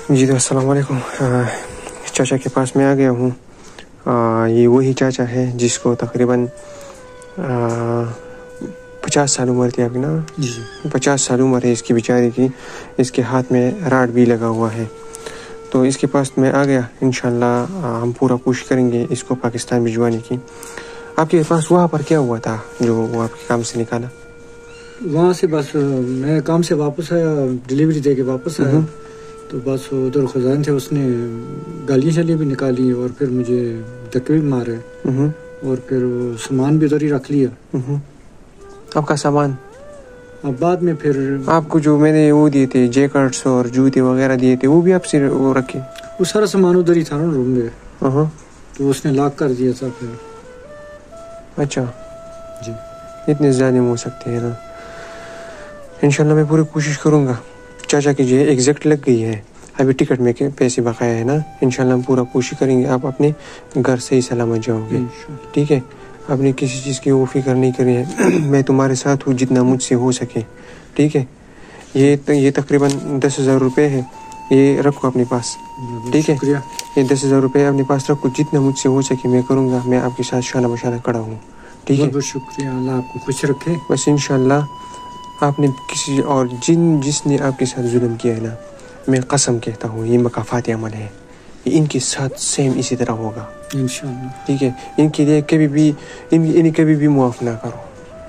جی تو السلام علیکم. چاچا کے پاس میں آ گیا ہوں. یہ وہی چاچا ہے جس کو تقریباً 50 سال عمر تھی آپ کی نا؟ جی 50 سال عمر ہے اس کی بیچارے کی. اس کے ہاتھ میں راڈ بھی لگا ہوا ہے. تو اس کے پاس میں آ گیا. انشاءاللہ ہم پورا کوشش کریں گے اس کو پاکستان بھجوانے کی. آپ کے پاس وہاں پر کیا ہوا تھا جو وہ آپ کے کام سے نکالا؟ وہاں سے بس میں کام سے واپس آیا, ڈلیوری دے کے واپس آیا. تو بس ادھر خزان تھے, اس نے گالیاں شالیاں بھی نکالی اور پھر مجھے دھکے بھی مارے اور پھر سامان بھی ادھر ہی رکھ لیا. آپ کا سامان اب بعد میں پھر آپ کو جو میں نے وہ دیے تھے جیکٹس اور جوتے وغیرہ دیے تھے وہ بھی آپ سے وہ رکھے؟ وہ سارا سامان ادھر ہی تھا نا روم میں, تو اس نے لاک کر دیا تھا پھر. اچھا جی اتنے ظالم ہو سکتے ہیں نا. انشاءاللہ میں پوری کوشش کروں گا. چاچا کی جو ہے ایگزیکٹ لگ گئی ہے, ابھی ٹکٹ میں کے پیسے بقایا ہے نا. انشاءاللہ ہم پورا کوشش کریں گے آپ اپنے گھر سے ہی سلامت جاؤ گے. ٹھیک ہے, آپ نے کسی چیز کی وہ فکر نہیں کرنی ہے. میں تمہارے ساتھ ہوں جتنا مجھ سے ہو سکے. ٹھیک ہے, یہ تقریباً 10,000 روپے ہے, یہ رکھو اپنے پاس. ٹھیک ہے, یہ 10,000 روپے اپنے پاس رکھو. جتنا مجھ سے ہو سکے میں کروں گا. میں آپ کے ساتھ شانہ بشانہ کھڑا ہوں. ٹھیک ہے, بہت شکریہ, اللہ آپ کو خوش رکھے. بس انشاءاللہ آپ نے کسی اور جس نے آپ کے ساتھ ظلم کیا ہے نا, میں قسم کہتا ہوں یہ مکافات عمل ہے, یہ ان کے ساتھ سیم اسی طرح ہوگا انشاءاللہ. ٹھیک ہے, ان کے لیے کبھی بھی انہیں کبھی بھی معاف نہ کرو,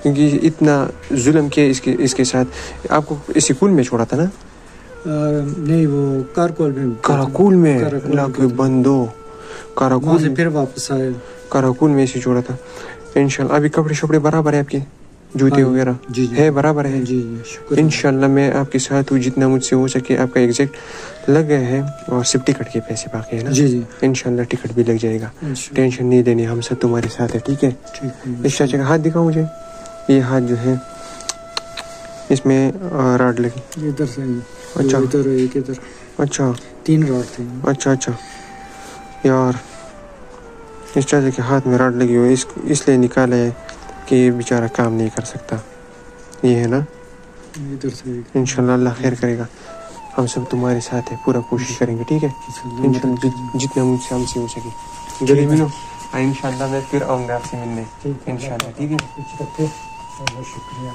کیونکہ اتنا ظلم کیا اس کے ساتھ. آپ کو اسی کول میں چھوڑا تھا نا؟ نہیں, وہ کاراکول میں اللہ کے بندو, کاراکول سے پھر واپس آئے. کاراکول میں سے چھوڑا تھا. انشاءاللہ ابھی کپڑے شپڑے برابر ہے آپ کے, جوتے وغیرہ ہے برابر ہے؟ جی انشاءاللہ میں آپ کے ساتھ ہوں جتنا مجھ سے ہو سکے. آپ کا ایگزیکٹ لگ گئے ہیں اور صرف ٹکٹ کے پیسے باقی ہیں نا. جی انشاءاللہ ٹکٹ بھی لگ جائے گا, ٹینشن نہیں لینی, ہم سب تمہارے ساتھ ہیں. ٹھیک ہے, اس چاچا کا ہاتھ دکھاؤ مجھے. یہ ہاتھ جو ہے اس میں راڈ لگی ادھر سے. اچھا ادھر ایک ادھر, اچھا 3 راڈ تھے. اچھا یار, اس چاچا کے ہاتھ میں راڈ لگی ہوئی اس لیے نکالا ہے کہ یہ بیچارہ کام نہیں کر سکتا. یہ ہے نا, ادھر سے. انشاءاللہ اللہ خیر کرے گا. ہم سب تمہارے ساتھ ہیں, پورا کوشش کریں گے. ٹھیک ہے, انشاءاللہ جتنا مجھ سے ہم سے ہو سکے. جلدی ملو, انشاءاللہ میں پھر آؤں گا آپ سے ملنے انشاءاللہ. ٹھیک ہے, بہت شکریہ.